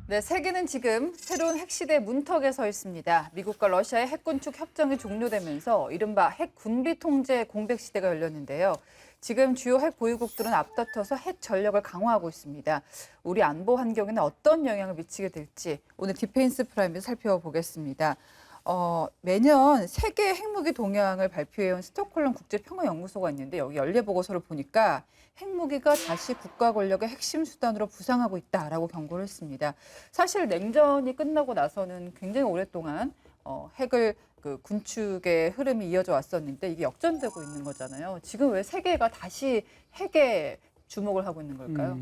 네, 세계는 지금 새로운 핵시대 문턱에 서 있습니다. 미국과 러시아의 핵 군축 협정이 종료되면서 이른바 핵 군비 통제 공백 시대가 열렸는데요. 지금 주요 핵 보유국들은 앞다퉈서 핵 전력을 강화하고 있습니다. 우리 안보 환경에는 어떤 영향을 미치게 될지 오늘 디펜스 프라임에서 살펴보겠습니다. 매년 세계 핵무기 동향을 발표해온 스톡홀름 국제평화연구소가 있는데 여기 연례 보고서를 보니까 핵무기가 다시 국가 권력의 핵심 수단으로 부상하고 있다라고 경고를 했습니다. 사실 냉전이 끝나고 나서는 굉장히 오랫동안 핵을 군축의 흐름이 이어져 왔었는데 이게 역전되고 있는 거잖아요. 지금 왜 세계가 다시 핵에 주목을 하고 있는 걸까요?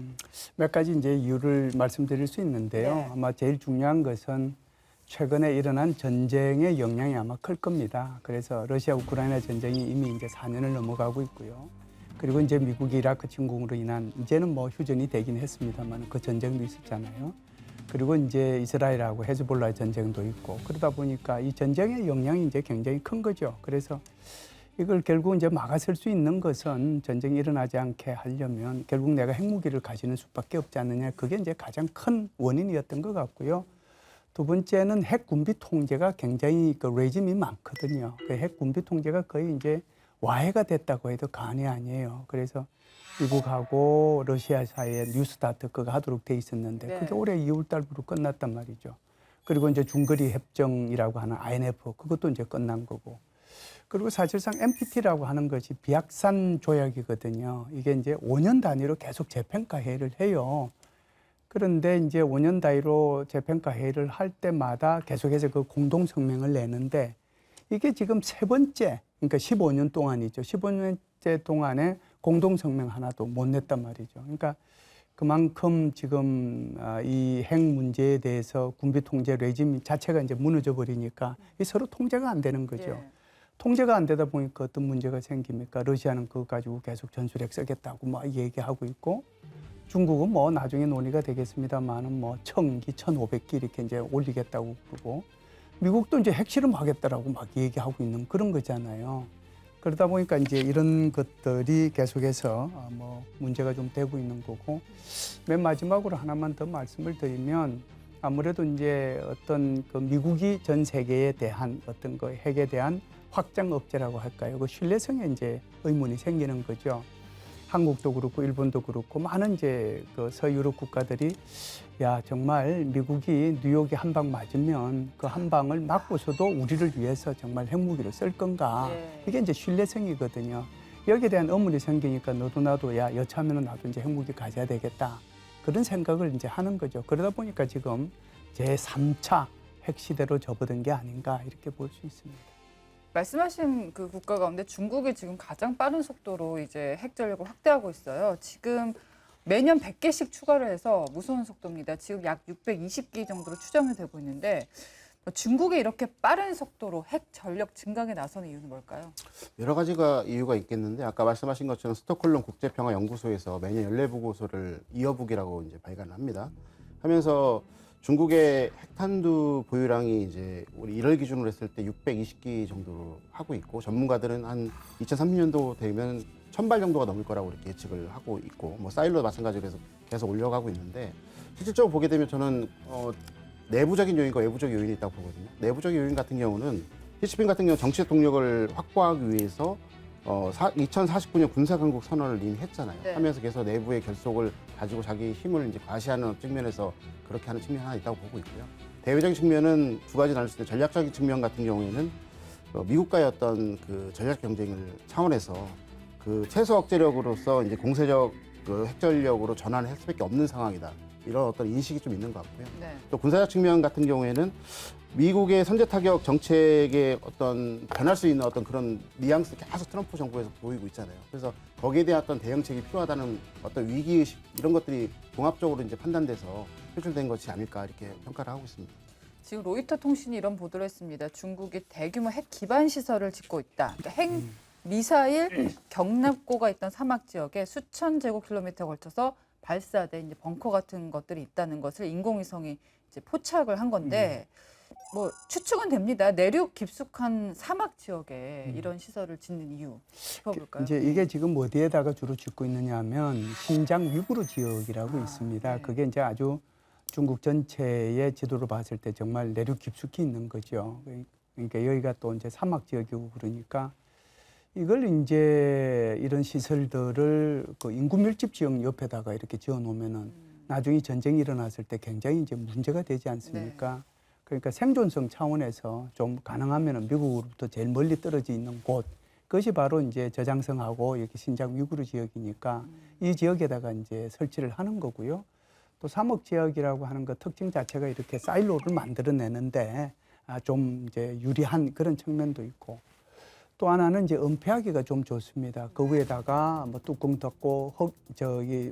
몇 가지 이제 이유를 말씀드릴 수 있는데요. 네. 아마 제일 중요한 것은 최근에 일어난 전쟁의 영향이 아마 클 겁니다. 그래서 러시아 우크라이나 전쟁이 이미 이제 4년을 넘어가고 있고요. 그리고 이제 미국이 이라크 침공으로 인한 이제는 뭐 휴전이 되긴 했습니다만 그 전쟁도 있었잖아요. 그리고 이제 이스라엘하고 헤즈볼라 전쟁도 있고 그러다 보니까 이 전쟁의 영향이 이제 굉장히 큰 거죠. 그래서 이걸 결국 이제 막아설 수 있는 것은 전쟁이 일어나지 않게 하려면 결국 내가 핵무기를 가지는 수밖에 없지 않느냐. 그게 이제 가장 큰 원인이었던 것 같고요. 두 번째는 핵 군비 통제가 굉장히 레짐이 많거든요. 그 핵 군비 통제가 거의 이제 와해가 됐다고 해도 과언이 아니에요. 그래서 미국하고 러시아 사이에 뉴스타트 그거 하도록 돼 있었는데 네. 그게 올해 2월 달부로 끝났단 말이죠. 그리고 이제 중거리 협정이라고 하는 INF 그것도 이제 끝난 거고. 그리고 사실상 NPT라고 하는 것이 비확산 조약이거든요. 이게 이제 5년 단위로 계속 재평가 회의를 해요. 그런데 이제 5년 단위로 재평가 회의를 할 때마다 계속해서 그 공동 성명을 내는데 이게 지금 세 번째, 그러니까 15년 동안이죠. 15년째 동안에 공동 성명 하나도 못 냈단 말이죠. 그러니까 그만큼 지금 이 핵 문제에 대해서 군비 통제 레짐 자체가 이제 무너져 버리니까 이 서로 통제가 안 되는 거죠. 예. 통제가 안 되다 보니까 어떤 문제가 생깁니까? 러시아는 그거 가지고 계속 전술핵 쓰겠다고 막 얘기하고 있고 중국은 뭐 나중에 논의가 되겠습니다만은 뭐 1000기, 1500기 이렇게 이제 올리겠다고 그러고 미국도 이제 핵실험하겠다라고 막 얘기하고 있는 그런 거잖아요. 그러다 보니까 이제 이런 것들이 계속해서 뭐 문제가 좀 되고 있는 거고 맨 마지막으로 하나만 더 말씀을 드리면 아무래도 이제 어떤 그 미국이 전 세계에 대한 어떤 그 핵에 대한 확장 억제라고 할까요? 그 신뢰성에 이제 의문이 생기는 거죠. 한국도 그렇고 일본도 그렇고 많은 이제 그 서유럽 국가들이 야 정말 미국이 뉴욕에 한 방 맞으면 그 한 방을 맞고서도 우리를 위해서 정말 핵무기를 쓸 건가 예. 이게 이제 신뢰성이거든요. 여기에 대한 의문이 생기니까 너도 나도 야 여차하면 나도 이제 핵무기 가져야 되겠다 그런 생각을 이제 하는 거죠. 그러다 보니까 지금 제3차 핵 시대로 접어든 게 아닌가 이렇게 볼 수 있습니다. 말씀하신 그 국가 가운데 중국이 지금 가장 빠른 속도로 이제 핵 전력을 확대하고 있어요. 지금 매년 100개씩 추가를 해서 무서운 속도입니다. 지금 약 620기 정도로 추정이 되고 있는데 중국이 이렇게 빠른 속도로 핵 전력 증강에 나서는 이유는 뭘까요? 여러 가지가 이유가 있겠는데 아까 말씀하신 것처럼 스톡홀름 국제평화연구소에서 매년 연례 보고서를 이어북이라고 이제 발간을 합니다. 하면서 중국의 핵탄두 보유량이 이제 우리 1월 기준으로 했을 때 620기 정도로 하고 있고 전문가들은 한 2030년도 되면 1000발 정도가 넘을 거라고 이렇게 예측을 하고 있고 뭐 사일로 마찬가지로 해서 계속 올려가고 있는데 실질적으로 보게 되면 저는 내부적인 요인과 외부적인 요인이 있다고 보거든요. 내부적인 요인 같은 경우는 시진핑 같은 경우 정치적 동력을 확보하기 위해서 2049년 군사강국 선언을 이미 했잖아요. 네. 하면서 계속 내부의 결속을 가지고 자기 힘을 이제 과시하는 측면에서 그렇게 하는 측면이 하나 있다고 보고 있고요. 대외적인 측면은 두 가지 나눌 수 있는데 전략적인 측면 같은 경우에는 미국과의 어떤 그 전략 경쟁을 차원에서 그 최소 억제력으로서 이제 공세적 그 핵전력으로 전환을 할 수밖에 없는 상황이다. 이런 어떤 인식이 좀 있는 것 같고요. 네. 또 군사적 측면 같은 경우에는 미국의 선제 타격 정책에 어떤 변할 수 있는 어떤 그런 뉘앙스 계속 트럼프 정부에서 보이고 있잖아요. 그래서 거기에 대한 어떤 대응책이 필요하다는 어떤 위기의식 이런 것들이 종합적으로 이제 판단돼서 표출된 것이 아닐까 이렇게 평가를 하고 있습니다. 지금 로이터 통신이 이런 보도를 했습니다. 중국이 대규모 핵 기반 시설을 짓고 있다. 그러니까 핵 미사일 경납고가 있던 사막 지역에 수천 제곱킬로미터에 걸쳐서 발사된 이제 벙커 같은 것들이 있다는 것을 인공위성이 이제 포착을 한 건데 뭐 추측은 됩니다. 내륙 깊숙한 사막 지역에 이런 시설을 짓는 이유 짚어볼까요? 이제 이게 지금 어디에다가 주로 짓고 있느냐 하면 신장 위구르 지역이라고 있습니다. 네. 그게 이제 아주 중국 전체의 지도로 봤을 때 정말 내륙 깊숙이 있는 거죠. 그러니까 여기가 또 이제 사막 지역이고 그러니까 이걸 이제 이런 시설들을 그 인구 밀집 지역 옆에다가 이렇게 지어 놓으면은 나중에 전쟁이 일어났을 때 굉장히 이제 문제가 되지 않습니까? 그러니까 생존성 차원에서 좀 가능하면은 미국으로부터 제일 멀리 떨어져 있는 곳, 그것이 바로 이제 저장성하고 이렇게 신장 위구르 지역이니까 이 지역에다가 이제 설치를 하는 거고요. 또 사목 지역이라고 하는 것 특징 자체가 이렇게 사일로를 만들어내는데 좀 이제 유리한 그런 측면도 있고, 또 하나는 이제 은폐하기가 좀 좋습니다. 그 위에다가 뭐 뚜껑 덮고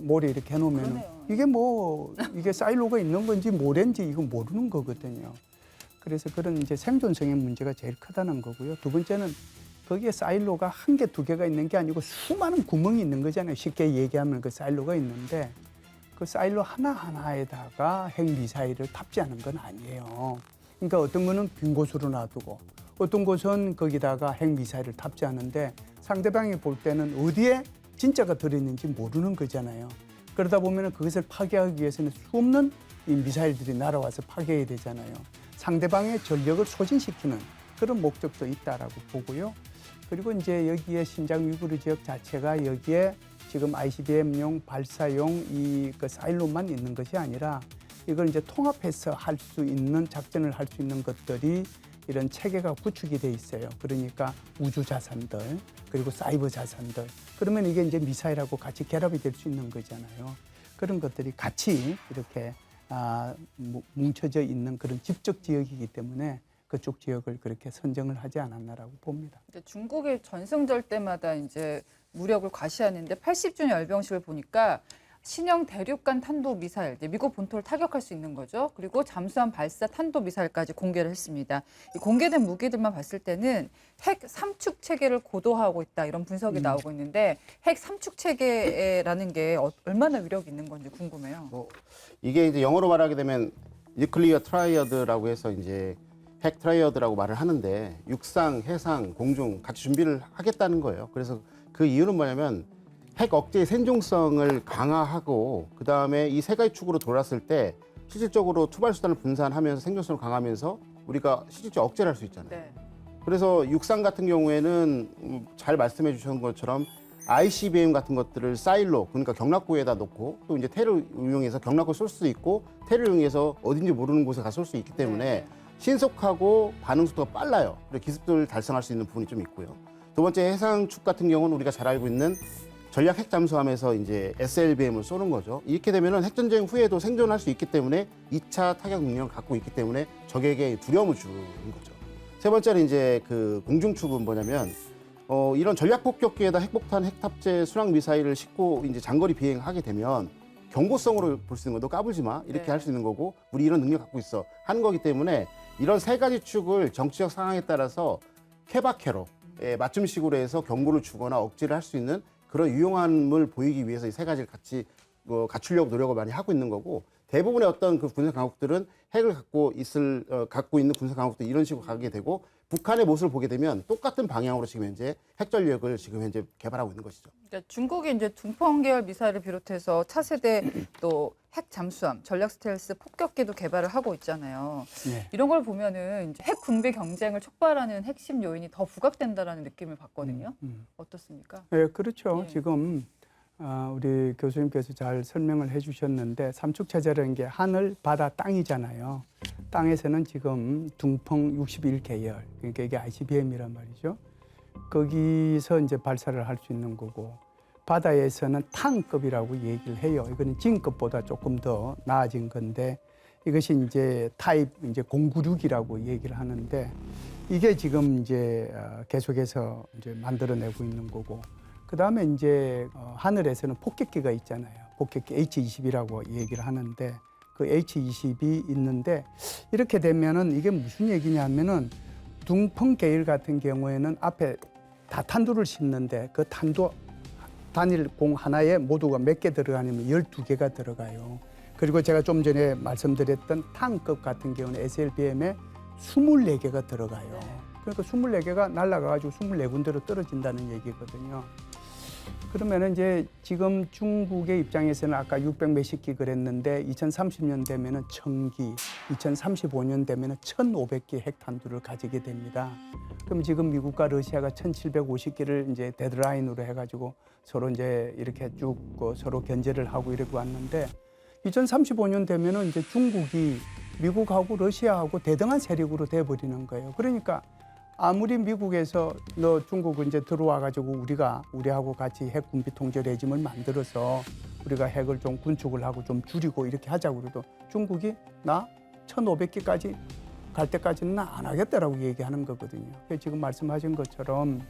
모래 이렇게 해놓으면 그러네요. 이게 뭐 이게 사일로가 있는 건지 모래인지 이거 모르는 거거든요. 그래서 그런 이제 생존성의 문제가 제일 크다는 거고요. 두 번째는 거기에 사일로가 한 개, 두 개가 있는 게 아니고 수많은 구멍이 있는 거잖아요. 쉽게 얘기하면 그 사일로가 있는데 그 사일로 하나하나에다가 핵미사일을 탑재하는 건 아니에요. 그러니까 어떤 거는 빈 곳으로 놔두고 어떤 곳은 거기다가 핵미사일을 탑재하는데 상대방이 볼 때는 어디에 진짜가 들어있는지 모르는 거잖아요. 그러다 보면 그것을 파괴하기 위해서는 수없는 이 미사일들이 날아와서 파괴해야 되잖아요. 상대방의 전력을 소진시키는 그런 목적도 있다라고 보고요. 그리고 이제 여기에 신장 위구르 지역 자체가 여기에 지금 ICBM용 발사용 그 사일로만 있는 것이 아니라 이걸 이제 통합해서 할 수 있는 작전을 할 수 있는 것들이 이런 체계가 구축이 돼 있어요. 그러니까 우주 자산들 그리고 사이버 자산들, 그러면 이게 이제 미사일하고 같이 결합이 될 수 있는 거잖아요. 그런 것들이 같이 이렇게 뭉쳐져 있는 그런 집적 지역이기 때문에 그쪽 지역을 그렇게 선정을 하지 않았나라고 봅니다. 중국의 전승절 때마다 이제 무력을 과시하는데 80주년 열병식을 보니까 신형 대륙간 탄도 미사일, 미국 본토를 타격할 수 있는 거죠. 그리고 잠수함 발사 탄도 미사일까지 공개를 했습니다. 이 공개된 무기들만 봤을 때는 핵 삼축 체계를 고도화하고 있다 이런 분석이 나오고 있는데 핵 삼축 체계라는 게 얼마나 위력이 있는 건지 궁금해요. 이게 이제 영어로 말하게 되면 뉴클리어 트라이어드라고 해서 이제 핵 트라이어드라고 말을 하는데 육상, 해상, 공중 같이 준비를 하겠다는 거예요. 그래서 그 이유는 뭐냐면 핵 억제의 생존성을 강화하고 그 다음에 이 세 가지 축으로 돌았을 때 실질적으로 투발 수단을 분산하면서 생존성을 강화하면서 우리가 실질적으로 억제를 할 수 있잖아요. 네. 그래서 육상 같은 경우에는 잘 말씀해 주신 것처럼 ICBM 같은 것들을 사일로, 그러니까 경락고에다 놓고 또 이제 테러 이용해서 경락고 쏠 수도 있고 테러 이용해서 어딘지 모르는 곳에 가서 쏠 수 있기 때문에 신속하고 반응 속도가 빨라요. 그리고 기습도를 달성할 수 있는 부분이 좀 있고요. 두 번째 해상축 같은 경우는 우리가 잘 알고 있는 전략 핵 잠수함에서 이제 SLBM을 쏘는 거죠. 이렇게 되면은 핵전쟁 후에도 생존할 수 있기 때문에 2차 타격 능력을 갖고 있기 때문에 적에게 두려움을 주는 거죠. 세 번째는 이제 그 공중축은 뭐냐면 이런 전략 폭격기에다 핵폭탄, 핵탑재, 순항 미사일을 싣고 이제 장거리 비행하게 되면 경고성으로 볼 수 있는 것도 까불지 마 이렇게 할 수 있는 거고 우리 이런 능력 갖고 있어 하는 거기 때문에 이런 세 가지 축을 정치적 상황에 따라서 케바케로 맞춤식으로 해서 경고를 주거나 억지를 할 수 있는 그런 유용함을 보이기 위해서 이 세 가지를 같이 갖추려고 노력을 많이 하고 있는 거고, 대부분의 어떤 그 군사 강국들은 핵을 갖고 있는 군사 강국도 이런 식으로 가게 되고, 북한의 모습을 보게 되면 똑같은 방향으로 지금 현재 핵 전력을 지금 현재 개발하고 있는 것이죠. 그러니까 중국이 이제 둥펑 계열 미사일을 비롯해서 차세대 또 핵 잠수함, 전략 스텔스 폭격기도 개발을 하고 있잖아요. 네. 이런 걸 보면은 이제 핵 군비 경쟁을 촉발하는 핵심 요인이 더 부각된다라는 느낌을 받거든요. 어떻습니까? 네, 그렇죠. 예. 지금 우리 교수님께서 잘 설명을 해주셨는데 삼축 체제라는 게 하늘, 바다, 땅이잖아요. 땅에서는 지금 둥펑 61계열, 그러니까 이게 ICBM이란 말이죠. 거기서 이제 발사를 할 수 있는 거고, 바다에서는 탕급이라고 얘기를 해요. 이거는 진급보다 조금 더 나아진 건데, 이것이 이제 타입 이제 096이라고 얘기를 하는데, 이게 지금 이제 계속해서 이제 만들어내고 있는 거고, 그 다음에 이제 하늘에서는 폭격기가 있잖아요. 폭격기 H-20이라고 얘기를 하는데, 그 H-20이 있는데, 이렇게 되면은 이게 무슨 얘기냐면은 둥펑 계열 같은 경우에는 앞에 다탄두를 싣는데 그 탄두 단일 공 하나에 모두가 몇 개 들어가냐면 12개가 들어가요. 그리고 제가 좀 전에 말씀드렸던 탕급 같은 경우는 SLBM에 24개가 들어가요. 그러니까 24개가 날아가가지고 24군데로 떨어진다는 얘기거든요. 그러면은 이제 지금 중국의 입장에서는 아까 600 몇십 기 그랬는데 2030년 되면은 1000기, 2035년 되면은 1500기 핵탄두를 가지게 됩니다. 그럼 지금 미국과 러시아가 1750기를 이제 데드라인으로 해가지고 서로 이제 이렇게 쭉 서로 견제를 하고 이러고 왔는데 2035년 되면은 이제 중국이 미국하고 러시아하고 대등한 세력으로 돼버리는 거예요. 그러니까 아무리 미국에서 너 중국은 이제 들어와 가지고 우리하고 같이 핵 군비 통제 레짐을 만들어서 우리가 핵을 좀 군축을 하고 좀 줄이고 이렇게 하자고 그래도 중국이 나 1500기까지 갈 때까지는 안 하겠다라고 얘기하는 거거든요. 그래서 지금 말씀하신 것처럼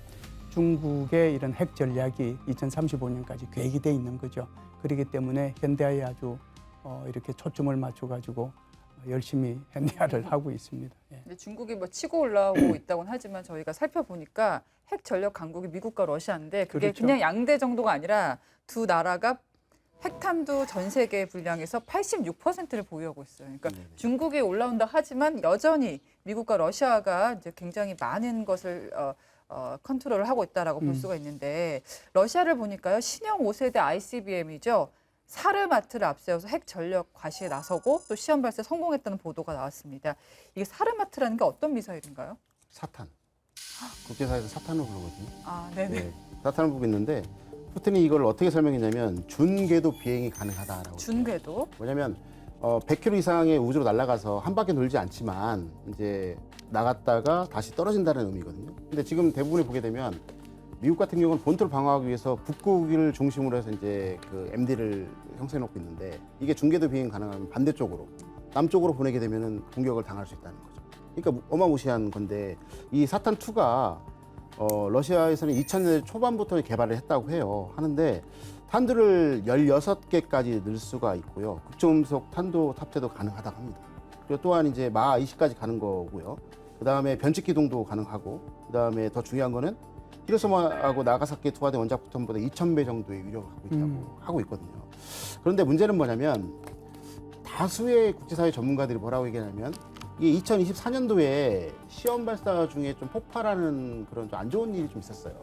중국의 이런 핵 전략이 2035년까지 계획이 돼 있는 거죠. 그렇기 때문에 현대화에 아주 이렇게 초점을 맞춰 가지고 열심히 현대화를 하고 있습니다. 예. 근데 중국이 뭐 치고 올라오고 있다고는 하지만 저희가 살펴보니까 핵 전력 강국이 미국과 러시아인데 그게 그렇죠. 그냥 양대 정도가 아니라 두 나라가 핵탄두 전 세계 분량에서 86%를 보유하고 있어요. 그러니까 중국이 올라온다 하지만 여전히 미국과 러시아가 이제 굉장히 많은 것을 컨트롤을 하고 있다라고 볼 수가 있는데 러시아를 보니까요 신형 5세대 ICBM이죠. 사르마트를 앞세워서 핵 전력 과시에 나서고 또 시험 발사 성공했다는 보도가 나왔습니다. 이게 사르마트라는 게 어떤 미사일인가요? 사탄. 국제사에서 사탄을 부르거든요. 아, 네네. 네, 사탄을 부르고 있는데 푸틴이 이걸 어떻게 설명했냐면 준궤도 비행이 가능하다라고. 준궤도. 뭐냐면 100km 이상의 우주로 날아가서 한 바퀴 돌지 않지만 이제 나갔다가 다시 떨어진다는 의미거든요. 근데 지금 대부분을 보게 되면 미국 같은 경우는 본토를 방어하기 위해서 북극을 중심으로 해서 이제 그 MD를 형성해 놓고 있는데 이게 중궤도 비행 가능하면 반대쪽으로 남쪽으로 보내게 되면은 공격을 당할 수 있다는 거죠. 그러니까 어마무시한 건데 이 사탄 2가 러시아에서는 2000년대 초반부터 개발을 했다고 해요. 하는데 탄두를 16개까지 넣을 수가 있고요. 극초음속 탄도 탑재도 가능하다고 합니다. 그리고 또한 이제 마하 20까지 가는 거고요. 그 다음에 변칙 기동도 가능하고, 그 다음에 더 중요한 거는 히로시마하고 나가사키에 투하된 원자폭 포탄보다 2000배 정도의 위력을 갖고 있다고 하고 있거든요. 그런데 문제는 뭐냐면 다수의 국제사회 전문가들이 뭐라고 얘기하냐면 이게 2024년도에 시험 발사 중에 좀 폭발하는 그런 좀 안 좋은 일이 좀 있었어요.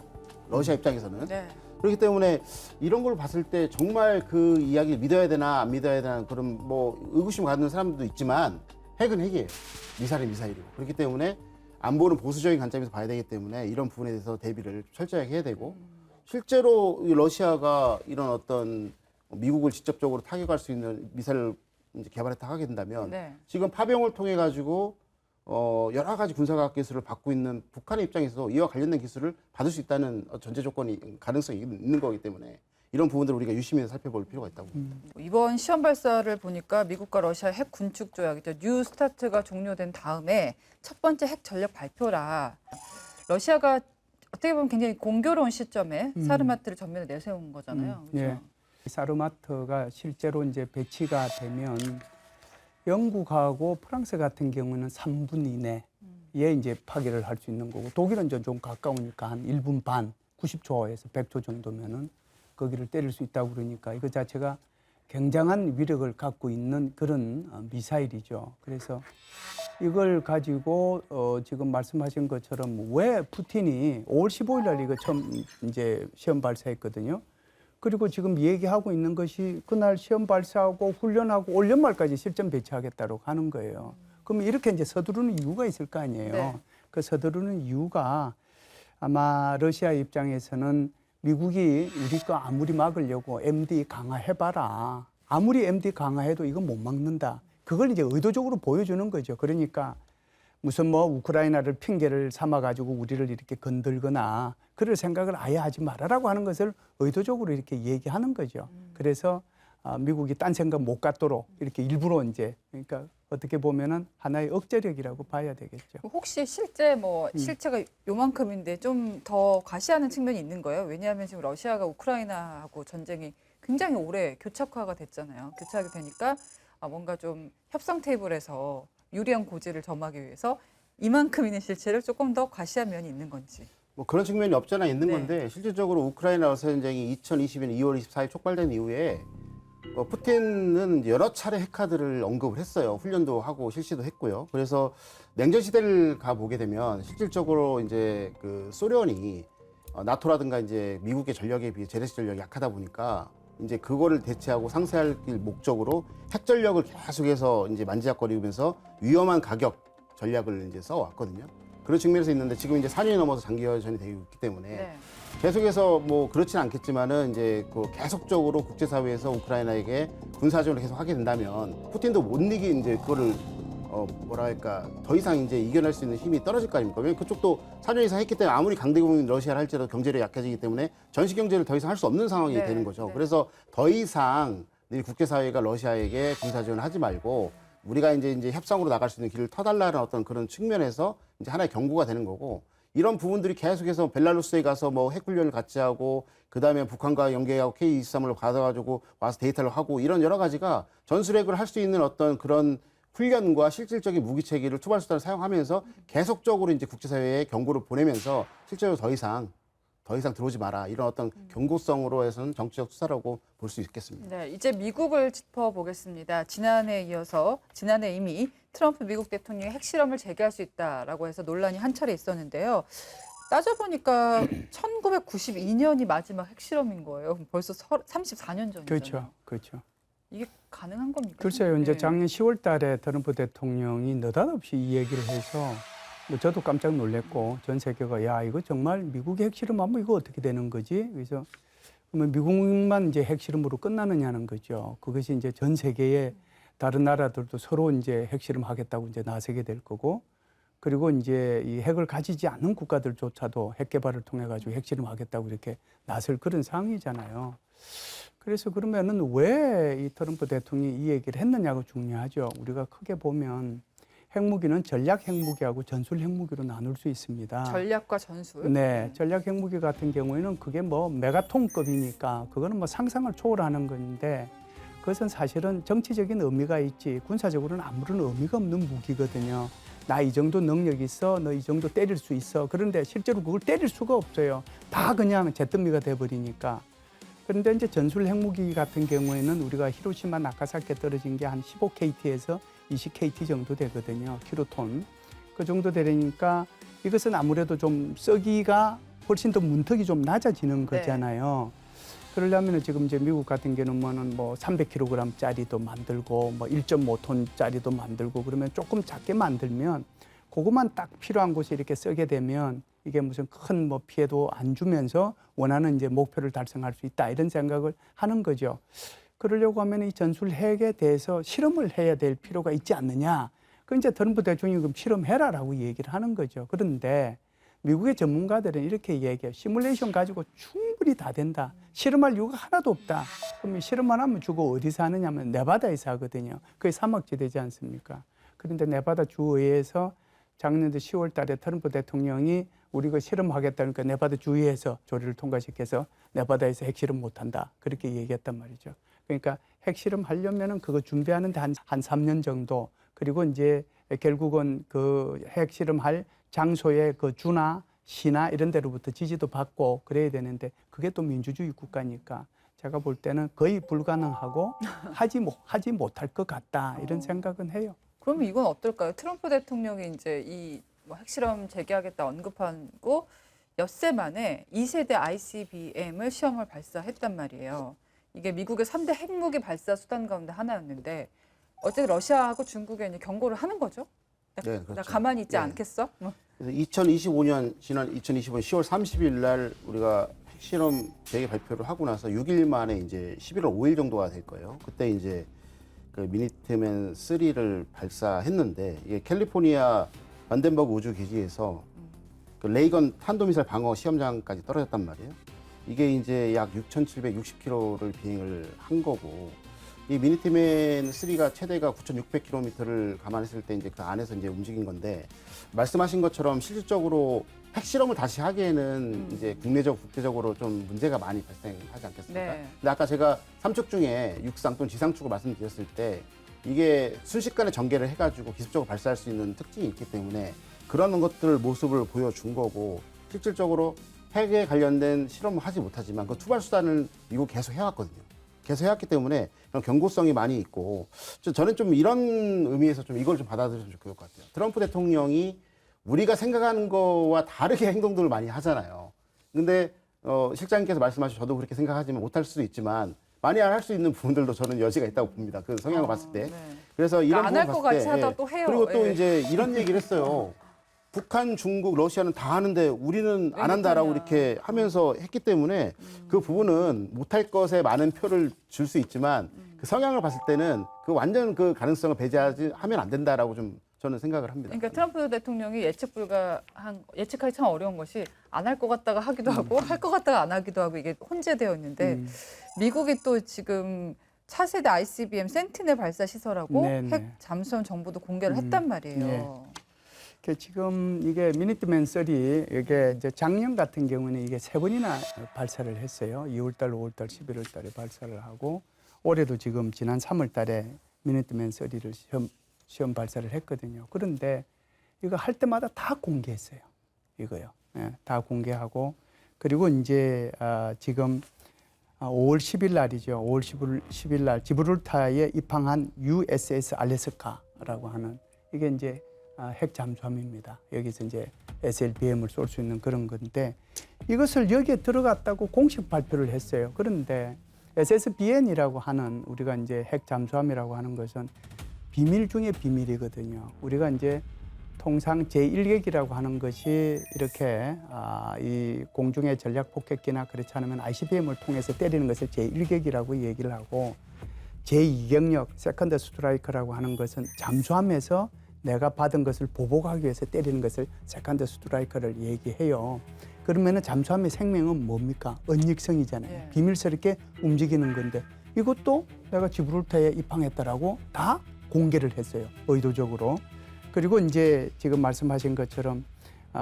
러시아 입장에서는. 네. 그렇기 때문에 이런 걸 봤을 때 정말 그 이야기를 믿어야 되나 안 믿어야 되나 그런 뭐 의구심 갖는 사람들도 있지만 핵은 핵이에요. 미사일은 미사일이고. 그렇기 때문에 안보는 보수적인 관점에서 봐야 되기 때문에 이런 부분에 대해서 대비를 철저하게 해야 되고 실제로 이 러시아가 이런 어떤 미국을 직접적으로 타격할 수 있는 미사일을 이제 개발했다 하게 된다면 네. 지금 파병을 통해 가지고 여러 가지 군사과학 기술을 받고 있는 북한의 입장에서 이와 관련된 기술을 받을 수 있다는 전제 조건이 가능성이 있는 거기 때문에 이런 부분들을 우리가 유심히 살펴볼 필요가 있다고 봅니다. 이번 시험 발사를 보니까 미국과 러시아 핵 군축 조약이죠. 뉴 스타트가 종료된 다음에 첫 번째 핵 전력 발표라. 러시아가 어떻게 보면 굉장히 공교로운 시점에 사르마트를 전면에 내세운 거잖아요. 그렇죠? 예. 사르마트가 실제로 이제 배치가 되면 영국하고 프랑스 같은 경우는 3분 이내에 이제 파괴를 할 수 있는 거고 독일은 이제 좀 가까우니까 한 1분 반, 90초에서 100초 정도면은 거기를 때릴 수 있다고 그러니까 이거 자체가 굉장한 위력을 갖고 있는 그런 미사일이죠. 그래서 이걸 가지고 지금 말씀하신 것처럼 왜 푸틴이 5월 15일 날 이거 처음 이제 시험 발사했거든요. 그리고 지금 얘기하고 있는 것이 그날 시험 발사하고 훈련하고 올 연말까지 실전 배치하겠다고 하는 거예요. 그럼 이렇게 이제 서두르는 이유가 있을 거 아니에요. 네. 그 서두르는 이유가 아마 러시아 입장에서는 미국이 우리 거 아무리 막으려고 MD 강화해봐라. 아무리 MD 강화해도 이건 못 막는다. 그걸 이제 의도적으로 보여주는 거죠. 그러니까 무슨 뭐 우크라이나를 핑계를 삼아가지고 우리를 이렇게 건들거나 그럴 생각을 아예 하지 말아라고 하는 것을 의도적으로 이렇게 얘기하는 거죠. 그래서 미국이 딴 생각 못 갖도록 이렇게 일부러 이제 그러니까 어떻게 보면은 하나의 억제력이라고 봐야 되겠죠. 혹시 실제 뭐 실체가 요만큼인데 좀 더 과시하는 측면이 있는 거예요? 왜냐하면 지금 러시아가 우크라이나하고 전쟁이 굉장히 오래 교착화가 됐잖아요. 교착이 되니까 뭔가 좀 협상 테이블에서 유리한 고지를 점하기 위해서 이만큼이는 실체를 조금 더 과시한 면이 있는 건지. 뭐 그런 측면이 없잖아 있는 네. 건데 실질적으로 우크라이나 러시아 전쟁이 2022년 2월 24일 촉발된 이후에 푸틴은 여러 차례 핵카드를 언급을 했어요. 훈련도 하고 실시도 했고요. 그래서 냉전 시대를 가 보게 되면 실질적으로 이제 그 소련이 나토라든가 이제 미국의 전력에 비해 재래식 전력이 약하다 보니까 이제 그거를 대체하고 상쇄할 목적으로 핵 전력을 계속해서 이제 만지작거리면서 위험한 가격 전략을 이제 써왔거든요. 그런 측면에서 있는데 지금 이제 4년이 넘어서 장기 여전이 되고 있기 때문에 네. 계속해서 뭐 그렇진 않겠지만은 이제 그 계속적으로 국제사회에서 우크라이나에게 군사적으로 계속 하게 된다면 푸틴도 못 이기 이제 그거를 뭐랄까 더 이상 이제 이겨낼 수 있는 힘이 떨어질 거 아닙니까? 왜냐면 그쪽도 4년 이상 했기 때문에 아무리 강대국인 러시아를 할지라도 경제력이 약해지기 때문에 전시 경제를 더 이상 할 수 없는 상황이 네, 되는 거죠. 네. 그래서 더 이상 이 국제사회가 러시아에게 군사 지원을 하지 말고 우리가 이제 협상으로 나갈 수 있는 길을 터달라는 어떤 그런 측면에서 이제 하나의 경고가 되는 거고 이런 부분들이 계속해서 벨라루스에 가서 뭐 핵훈련을 같이 하고 그다음에 북한과 연계하고 K-23을 받아가지고 와서 데이터를 하고 이런 여러 가지가 전술핵을 할 수 있는 어떤 그런 훈련과 실질적인 무기 체계를 투발 수단을 사용하면서 계속적으로 이제 국제사회에 경고를 보내면서 실제로 더 이상 들어오지 마라 이런 어떤 경고성으로 해서는 정치적 수사라고 볼 수 있겠습니다. 네, 이제 미국을 짚어보겠습니다. 지난해에 이어서 지난해 이미 트럼프 미국 대통령이 핵실험을 재개할 수 있다라고 해서 논란이 한 차례 있었는데요. 따져보니까 1992년이 마지막 핵실험인 거예요. 벌써 34년 전이잖아요. 그렇죠. 그렇죠. 이게 가능한 겁니까? 글쎄요. 이제 네. 작년 10월 달에 트럼프 대통령이 느닷없이 이 얘기를 해서 뭐 저도 깜짝 놀랐고 전 세계가 야 이거 정말 미국이 핵실험하면 이거 어떻게 되는 거지? 그래서 그러면 미국만 이제 핵실험으로 끝나느냐는 거죠. 그것이 이제 전 세계의 다른 나라들도 서로 이제 핵실험하겠다고 이제 나서게 될 거고 그리고 이제 이 핵을 가지지 않는 국가들조차도 핵 개발을 통해 가지고 핵실험하겠다고 이렇게 나설 그런 상황이잖아요. 그래서 그러면은 왜 이 트럼프 대통령이 이 얘기를 했느냐가 중요하죠. 우리가 크게 보면 핵무기는 전략 핵무기하고 전술 핵무기로 나눌 수 있습니다. 전략과 전술. 네, 전략 핵무기 같은 경우에는 그게 뭐 메가톤급이니까 그거는 뭐 상상을 초월하는 건데 그것은 사실은 정치적인 의미가 있지 군사적으로는 아무런 의미가 없는 무기거든요. 나 이 정도 능력 있어, 너 이 정도 때릴 수 있어. 그런데 실제로 그걸 때릴 수가 없어요. 다 그냥 잿더미가 돼버리니까. 그런데 이제 전술 핵무기 같은 경우에는 우리가 히로시마 나카사키에 떨어진 게 한 15KT에서 20KT 정도 되거든요. 킬로톤. 그 정도 되니까 이것은 아무래도 좀 쏘기가 훨씬 더 문턱이 좀 낮아지는 거잖아요. 그러려면 지금 이제 미국 같은 경우는 뭐 300kg짜리도 만들고 뭐 1.5톤짜리도 만들고 그러면 조금 작게 만들면 그것만 딱 필요한 곳에 이렇게 쓰게 되면 이게 무슨 큰 뭐 피해도 안 주면서 원하는 이제 목표를 달성할 수 있다 이런 생각을 하는 거죠. 그러려고 하면 이 전술 핵에 대해서 실험을 해야 될 필요가 있지 않느냐. 그 이제 트럼프 대통령이 그럼 실험해라라고 얘기를 하는 거죠. 그런데 미국의 전문가들은 이렇게 얘기해요. 시뮬레이션 가지고 충분히 다 된다. 실험할 이유가 하나도 없다. 그럼 실험만 하면 주고 어디서 하느냐면 네바다에서 하거든요. 그게 사막지대지 않습니까? 그런데 네바다 주의회에서 작년도 10월 달에 트럼프 대통령이 우리 그 실험하겠다니까 네바다 주의회에서 조리를 통과시켜서 네바다에서 핵실험 못한다. 그렇게 얘기했단 말이죠. 그러니까 핵실험 하려면은 그거 준비하는데 한 3년 정도 그리고 이제 결국은 그 핵실험할 장소의 그 주나 시나 이런 데로부터 지지도 받고 그래야 되는데 그게 또 민주주의 국가니까 제가 볼 때는 거의 불가능하고 하지 못할 것 같다 이런 생각은 해요. 그러면 이건 어떨까요? 트럼프 대통령이 이제 이 뭐 핵실험 재개하겠다 언급하고 엿새 만에 2세대 ICBM을 시험을 발사했단 말이에요. 이게 미국의 3대 핵무기 발사 수단 가운데 하나였는데 어쨌든 러시아하고 중국에 이제 경고를 하는 거죠? 네, 나 그렇죠. 가만히 있지 네. 않겠어? 그래서 2025년 지난 2025년 10월 30일 날 우리가 핵실험 재개 발표를 하고 나서 6일 만에 이제 11월 5일 정도가 될 거예요. 그때 이제 그 미니트맨 3를 발사했는데 이게 캘리포니아 반덴버그 우주 기지에서 그 레이건 탄도미사일 방어 시험장까지 떨어졌단 말이에요. 이게 이제 약 6,760km를 비행을 한 거고 이 미니트맨 3가 최대가 9,600km를 감안했을 때 이제 그 안에서 이제 움직인 건데 말씀하신 것처럼 실질적으로 핵실험을 다시 하기에는 이제 국내적, 국제적으로 좀 문제가 많이 발생하지 않겠습니까? 네. 근데 아까 제가 3축 중에 육상 또는 지상축을 말씀드렸을 때 이게 순식간에 전개를 해가지고 기습적으로 발사할 수 있는 특징이 있기 때문에 그런 것들 모습을 보여준 거고 실질적으로 핵에 관련된 실험을 하지 못하지만 그 투발 수단을 미국 계속 해왔거든요. 계속 해왔기 때문에 그런 경고성이 많이 있고 저는 좀 이런 의미에서 좀 이걸 좀 받아들여주면 좋을 것 같아요. 트럼프 대통령이 우리가 생각하는 거와 다르게 행동들을 많이 하잖아요. 근데 실장님께서 말씀하신 저도 그렇게 생각하지만 못할 수도 있지만 많이 할 수 있는 부분들도 저는 여지가 있다고 봅니다. 그 성향을 봤을 때. 네. 그래서 이런 안 할 부분 것 봤을 같이 때, 하다 또 해요. 그리고 또 예. 이제 이런 얘기를 했어요. 북한, 중국, 러시아는 다 하는데 우리는 안 한다라고 이렇게 하면서 했기 때문에 그 부분은 못할 것에 많은 표를 줄 수 있지만 그 성향을 봤을 때는 그 완전 그 가능성을 배제하지 하면 안 된다라고 좀 저는 생각을 합니다. 그러니까 트럼프 대통령이 예측하기 참 어려운 것이 안 할 것 같다가 하기도 하고 할 것 같다가 안 하기도 하고 이게 혼재되어 있는데 미국이 또 지금 차세대 ICBM 센티넬 발사 시설하고 네네. 핵 잠수함 정보도 공개를 했단 말이에요. 예. 지금 이게 미니트맨 3 이게 이제 작년 같은 경우는 이게 3번이나 발사를 했어요. 2월달, 5월달, 11월달에 발사를 하고 올해도 지금 지난 3월달에 미니트맨 3를 시험 발사를 했거든요. 그런데 이거 할 때마다 다 공개했어요. 이거요. 예, 다 공개하고 그리고 이제 지금 5월 10일 날이죠. 5월 10일 날 지브롤타르에 입항한 USS 알래스카라고 하는 이게 이제 핵 잠수함입니다. 여기서 이제 SLBM을 쏠 수 있는 그런 건데 이것을 여기에 들어갔다고 공식 발표를 했어요. 그런데 SSBN이라고 하는 우리가 이제 핵 잠수함이라고 하는 것은 비밀 중에 비밀이거든요. 우리가 이제 통상 제1격이라고 하는 것이 이렇게 이 공중의 전략 폭격기나 그렇지 않으면 ICBM을 통해서 때리는 것을 제1격이라고 얘기를 하고 제2경력 세컨드 스트라이크라고 하는 것은 잠수함에서 내가 받은 것을 보복하기 위해서 때리는 것을 세컨드 스트라이크를 얘기해요. 그러면은 잠수함의 생명은 뭡니까? 언익성이잖아요. 예. 비밀스럽게 움직이는 건데 이것도 내가 지브롤타르에 입항했다라고 다 공개를 했어요. 의도적으로. 그리고 이제 지금 말씀하신 것처럼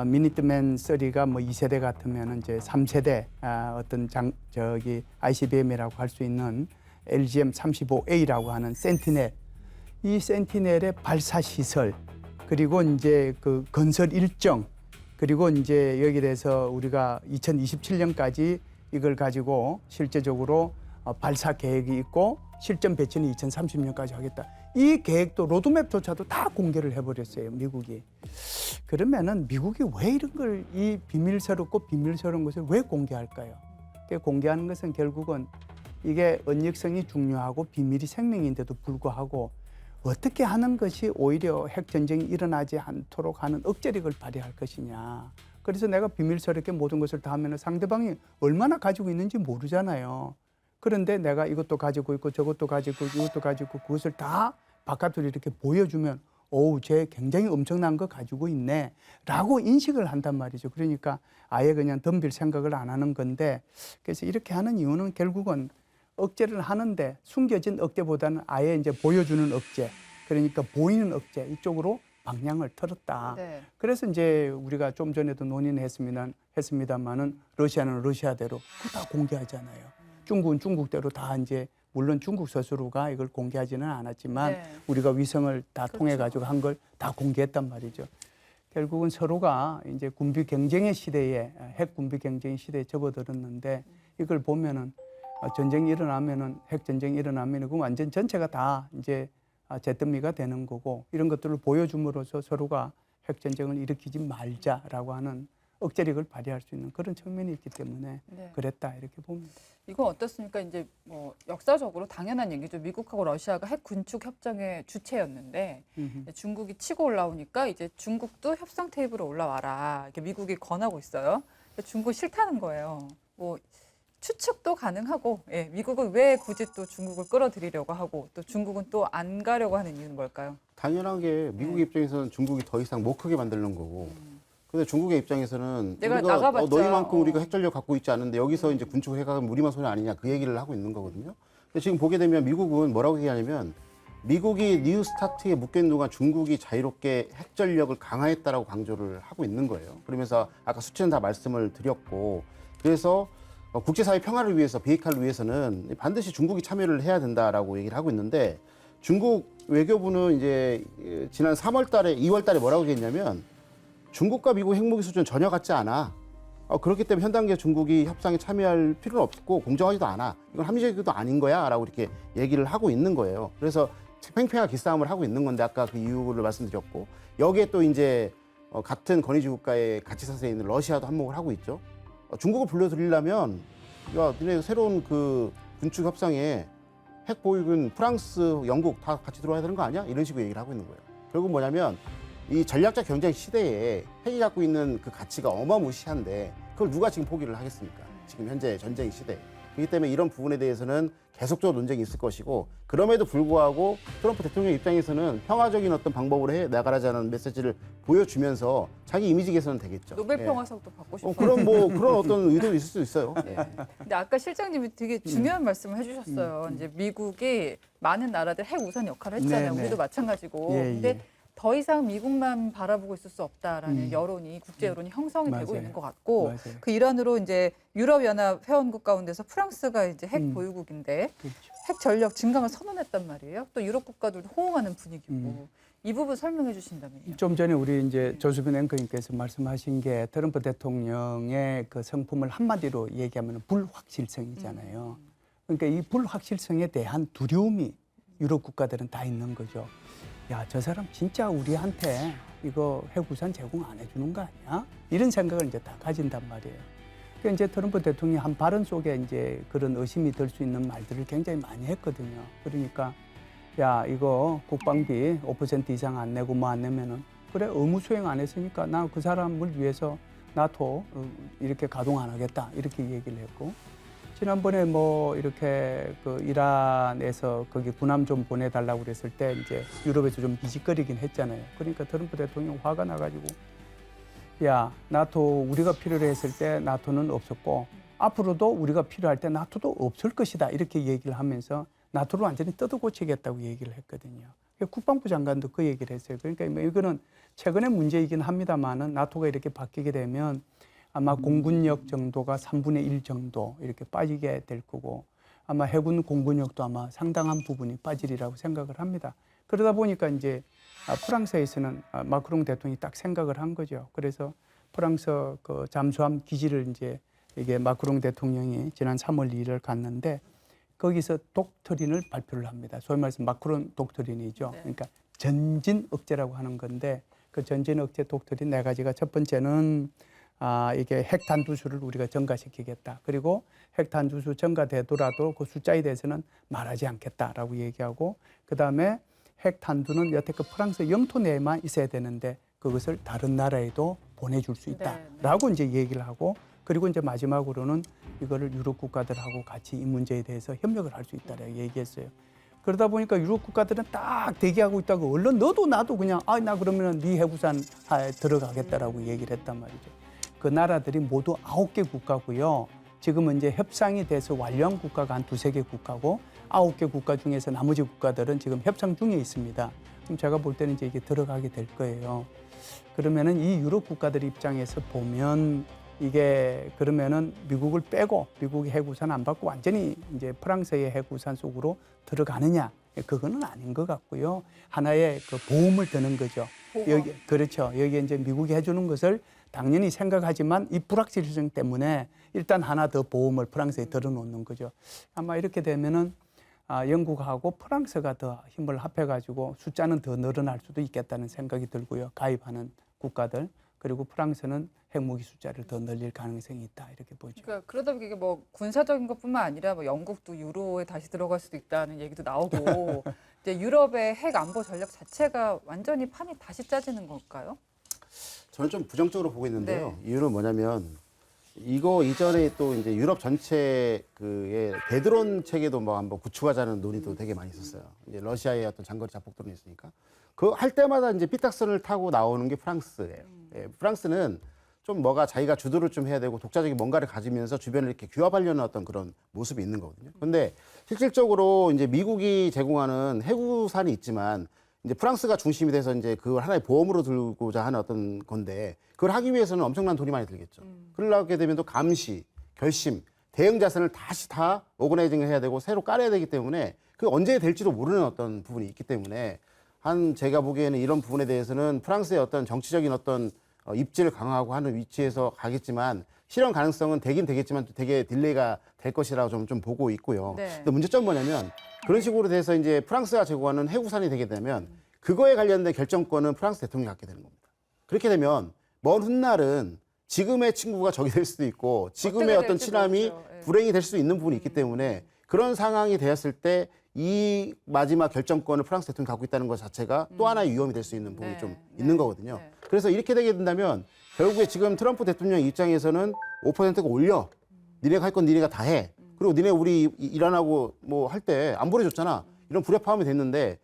미니트맨 3가 뭐 2세대 같으면 이제 3세대 어떤 ICBM이라고 할 수 있는 LGM-35A라고 하는 센티넬 이 센티넬의 발사 시설 그리고 이제 그 건설 일정 그리고 이제 여기에 대해서 우리가 2027년까지 이걸 가지고 실제적으로 발사 계획이 있고 실전 배치는 2030년까지 하겠다. 이 계획도 로드맵조차도 다 공개를 해버렸어요, 미국이. 그러면은 미국이 왜 이런 걸 이 비밀스럽고 비밀스러운 것을 왜 공개할까요? 공개하는 것은 결국은 이게 언익성이 중요하고 비밀이 생명인데도 불구하고 어떻게 하는 것이 오히려 핵전쟁이 일어나지 않도록 하는 억제력을 발휘할 것이냐. 그래서 내가 비밀스럽게 모든 것을 다 하면 상대방이 얼마나 가지고 있는지 모르잖아요. 그런데 내가 이것도 가지고 있고 저것도 가지고 있고 이것도 가지고 그것을 다 바깥으로 이렇게 보여주면 쟤 굉장히 엄청난 거 가지고 있네 라고 인식을 한단 말이죠. 그러니까 아예 그냥 덤빌 생각을 안 하는 건데 그래서 이렇게 하는 이유는 결국은 억제를 하는데 숨겨진 억제보다는 아예 이제 보여주는 억제 그러니까 보이는 억제 이쪽으로 방향을 틀었다. 네. 그래서 이제 우리가 좀 전에도 논의는 했습니다만은 러시아는 러시아대로 그거 다 공개하잖아요. 중국은 중국대로 다 이제 물론 중국 스스로가 이걸 공개하지는 않았지만 네. 우리가 위성을 다 그렇죠. 통해 가지고 한 걸 다 공개했단 말이죠. 결국은 서로가 이제 군비 경쟁의 시대에 핵 군비 경쟁의 시대에 접어들었는데 이걸 보면은 전쟁이 일어나면은 핵 전쟁이 일어나면은 그 완전 전체가 다 이제 잿더미가 되는 거고 이런 것들을 보여줌으로써 서로가 핵 전쟁을 일으키지 말자라고 하는 억제력을 발휘할 수 있는 그런 측면이 있기 때문에 네. 그랬다 이렇게 봅니다. 이건 어떻습니까? 이제 뭐 역사적으로 당연한 얘기죠. 미국하고 러시아가 핵 군축 협정의 주체였는데 중국이 치고 올라오니까 이제 중국도 협상 테이블에 올라와라. 이렇게 미국이 권하고 있어요. 중국이 싫다는 거예요. 뭐 추측도 가능하고, 예, 미국은 왜 굳이 또 중국을 끌어들이려고 하고 또 중국은 또 안 가려고 하는 이유는 뭘까요? 당연하게 미국 입장에서는 중국이 더 이상 못 크게 만드는 거고. 근데 중국의 입장에서는 내가 우리가 나가봤자, 너희만큼 우리가 핵전력 갖고 있지 않은데 여기서 이제 군축을 해가면 우리만 손해 아니냐 그 얘기를 하고 있는 거거든요. 근데 지금 보게 되면 미국은 뭐라고 얘기하냐면 미국이 뉴 스타트에 묶여 있는 동안 중국이 자유롭게 핵전력을 강화했다라고 강조를 하고 있는 거예요. 그러면서 아까 수치는 다 말씀을 드렸고 그래서 국제사회 평화를 위해서 비핵화를 위해서는 반드시 중국이 참여를 해야 된다라고 얘기를 하고 있는데 중국 외교부는 이제 지난 3월 달에 2월 달에 뭐라고 얘기했냐면 중국과 미국 핵무기 수준은 전혀 같지 않아. 그렇기 때문에 현 단계 중국이 협상에 참여할 필요는 없고 공정하지도 않아. 이건 합리적이도 아닌 거야 라고 이렇게 얘기를 하고 있는 거예요. 그래서 팽팽한 기싸움을 하고 있는 건데 아까 그 이유를 말씀드렸고 여기에 또 이제 같은 권위주의 국가에 같이 서서 있는 러시아도 한몫을 하고 있죠. 중국을 불러들이려면 야, 니네 새로운 그 군축 협상에 핵 보유국은 프랑스, 영국 다 같이 들어와야 되는 거 아니야? 이런 식으로 얘기를 하고 있는 거예요. 결국 뭐냐면 이 전략적 경쟁 시대에 핵이 갖고 있는 그 가치가 어마무시한데 그걸 누가 지금 포기를 하겠습니까? 지금 현재 전쟁 시대. 그렇기 때문에 이런 부분에 대해서는 계속적으로 논쟁이 있을 것이고 그럼에도 불구하고 트럼프 대통령 입장에서는 평화적인 어떤 방법으로 해 나가라자는 메시지를 보여주면서 자기 이미지 개선은 되겠죠. 노벨 예. 평화상도 받고 싶어요. 그런 어떤 의도도 있을 수 있어요. 예. 근데 아까 실장님이 되게 중요한 말씀을 해주셨어요. 이제 미국이 많은 나라들 핵 우산 역할을 했잖아요. 네, 네. 우리도 마찬가지고. 예, 근데 예. 더 이상 미국만 바라보고 있을 수 없다라는 여론이 국제 여론이 형성이 되고 맞아요. 있는 것 같고 맞아요. 그 일환으로 이제 유럽연합 회원국 가운데서 프랑스가 이제 핵 보유국인데 그렇죠. 핵 전력 증강을 선언했단 말이에요. 또 유럽 국가들도 호응하는 분위기고 이 부분 설명해 주신다면요. 좀 전에 우리 이제 조수빈 앵커님께서 말씀하신 게 트럼프 대통령의 그 성품을 한마디로 얘기하면 불확실성이잖아요. 그러니까 이 불확실성에 대한 두려움이 유럽 국가들은 다 있는 거죠. 야, 저 사람 진짜 우리한테 이거 핵우산 제공 안 해주는 거 아니야? 이런 생각을 이제 다 가진단 말이에요. 그러니까 이제 트럼프 대통령이 한 발언 속에 이제 그런 의심이 들 수 있는 말들을 굉장히 많이 했거든요. 그러니까 야, 이거 국방비 5% 이상 안 내고 뭐 안 내면은 그래 의무 수행 안 했으니까 나 그 사람을 위해서 나토 이렇게 가동 안 하겠다 이렇게 얘기를 했고 지난번에 뭐 이렇게 그 이란에서 거기 군함 좀 보내달라고 그랬을 때 이제 유럽에서 좀 비직거리긴 했잖아요. 그러니까 트럼프 대통령 화가 나가지고 야, 나토 우리가 필요로 했을 때 나토는 없었고 앞으로도 우리가 필요할 때 나토도 없을 것이다 이렇게 얘기를 하면서 나토를 완전히 뜯어고치겠다고 얘기를 했거든요. 국방부 장관도 그 얘기를 했어요. 그러니까 뭐 이거는 최근의 문제이긴 합니다만은 나토가 이렇게 바뀌게 되면 아마 공군력 정도가 3분의 1 정도 이렇게 빠지게 될 거고 아마 해군 공군력도 아마 상당한 부분이 빠지리라고 생각을 합니다. 그러다 보니까 이제 프랑스에서는 마크롱 대통령이 딱 생각을 한 거죠. 그래서 프랑스 그 잠수함 기지를 이제 이게 마크롱 대통령이 지난 3월 2일을 갔는데 거기서 독트린을 발표를 합니다. 소위 말해서 마크론 독트린이죠. 네. 그러니까 전진 억제라고 하는 건데 그 전진 억제 독트린 네 가지가 첫 번째는 이게 핵탄두수를 우리가 증가시키겠다. 그리고 핵탄두수 증가되더라도 그 숫자에 대해서는 말하지 않겠다라고 얘기하고 그다음에 핵탄두는 여태껏 프랑스 영토 내에만 있어야 되는데 그것을 다른 나라에도 보내줄 수 있다라고 이제 얘기를 하고 그리고 이제 마지막으로는 이거를 유럽 국가들하고 같이 이 문제에 대해서 협력을 할 수 있다라고 얘기했어요. 그러다 보니까 유럽 국가들은 딱 대기하고 있다고 얼른 너도 나도 그냥 나 그러면 네 해구산 들어가겠다라고 얘기를 했단 말이죠. 그 나라들이 모두 9개 국가고요. 지금은 이제 협상이 돼서 완료한 국가가 한 2-3개 국가고 9개 국가 중에서 나머지 국가들은 지금 협상 중에 있습니다. 그럼 제가 볼 때는 이제 이게 들어가게 될 거예요. 그러면은 이 유럽 국가들 입장에서 보면 이게 그러면은 미국을 빼고 미국이 핵우산 안 받고 완전히 이제 프랑스의 핵우산 속으로 들어가느냐? 그거는 아닌 것 같고요. 하나의 그 보험을 드는 거죠. 여기 그렇죠. 여기 이제 미국이 해주는 것을 당연히 생각하지만 이 불확실성 때문에 일단 하나 더 보험을 프랑스에 들어놓는 거죠. 아마 이렇게 되면은 영국하고 프랑스가 더 힘을 합해가지고 숫자는 더 늘어날 수도 있겠다는 생각이 들고요. 가입하는 국가들. 그리고 프랑스는 핵무기 숫자를 더 늘릴 가능성이 있다 이렇게 보죠. 그러니까 그러다 보니까 뭐 군사적인 것뿐만 아니라 뭐 영국도 유로에 다시 들어갈 수도 있다는 얘기도 나오고 이제 유럽의 핵 안보 전략 자체가 완전히 판이 다시 짜지는 걸까요? 저는 좀 부정적으로 보고 있는데요. 네. 이유는 뭐냐면 이거 이전에 또 이제 유럽 전체 그의 대드론 체계도 뭐 한번 구축하자는 논의도 되게 많이 있었어요. 이제 러시아의 어떤 장거리 자폭 드론이 있으니까 그 할 때마다 이제 삐딱선을 타고 나오는 게 프랑스예요. 예, 프랑스는 좀 뭐가 자기가 주도를 좀 해야 되고 독자적인 뭔가를 가지면서 주변을 이렇게 규합하려는 어떤 그런 모습이 있는 거거든요. 근데 실질적으로 이제 미국이 제공하는 해구산이 있지만 이제 프랑스가 중심이 돼서 이제 그걸 하나의 보험으로 들고자 하는 어떤 건데 그걸 하기 위해서는 엄청난 돈이 많이 들겠죠. 그러게 되면 또 감시, 결심, 대응 자산을 다시 다 오거나이징을 해야 되고 새로 깔아야 되기 때문에 그 언제 될지도 모르는 어떤 부분이 있기 때문에 제가 보기에는 이런 부분에 대해서는 프랑스의 어떤 정치적인 어떤 입지를 강화하고 하는 위치에서 가겠지만 실현 가능성은 되긴 되겠지만 또 되게 딜레이가 될 것이라고 좀 보고 있고요. 네. 근데 문제점은 뭐냐면 그런 식으로 돼서 이제 프랑스가 제공하는 해구산이 되게 되면 그거에 관련된 결정권은 프랑스 대통령이 갖게 되는 겁니다. 그렇게 되면 먼 훗날은 지금의 친구가 적이 될 수도 있고 지금의 어떻게 어떤 될지 친함이 모르죠. 예. 불행이 될 수도 있는 부분이 있기 때문에 그런 상황이 되었을 때 이 마지막 결정권을 프랑스 대통령이 갖고 있다는 것 자체가 또 하나의 위험이 될 수 있는 부분이 네, 좀 네, 있는 거거든요. 네. 그래서 이렇게 되게 된다면 결국에 지금 트럼프 대통령 입장에서는 5%가 올려. 니네가 할 건 니네가 다 해. 그리고 니네 우리 이란하고 뭐 할 때 안 보내줬잖아. 이런 불협화음이 됐는데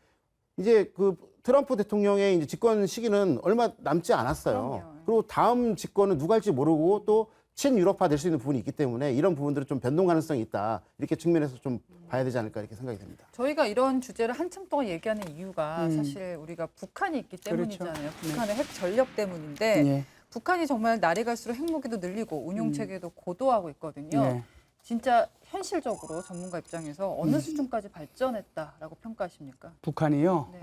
이제 그 트럼프 대통령의 이제 집권 시기는 얼마 남지 않았어요. 그럼요. 그리고 다음 집권은 누가 할지 모르고 또 친유럽화 될 수 있는 부분이 있기 때문에 이런 부분들은 좀 변동 가능성이 있다. 이렇게 측면에서 좀 봐야 되지 않을까 이렇게 생각이 됩니다. 저희가 이런 주제를 한참 동안 얘기하는 이유가 사실 우리가 북한이 있기 그렇죠. 때문이잖아요. 네. 북한의 핵 전력 때문인데 예. 북한이 정말 날이 갈수록 핵무기도 늘리고 운용 체계도 고도화하고 있거든요. 네. 진짜 현실적으로 전문가 입장에서 어느 수준까지 발전했다라고 평가하십니까? 북한이요. 네.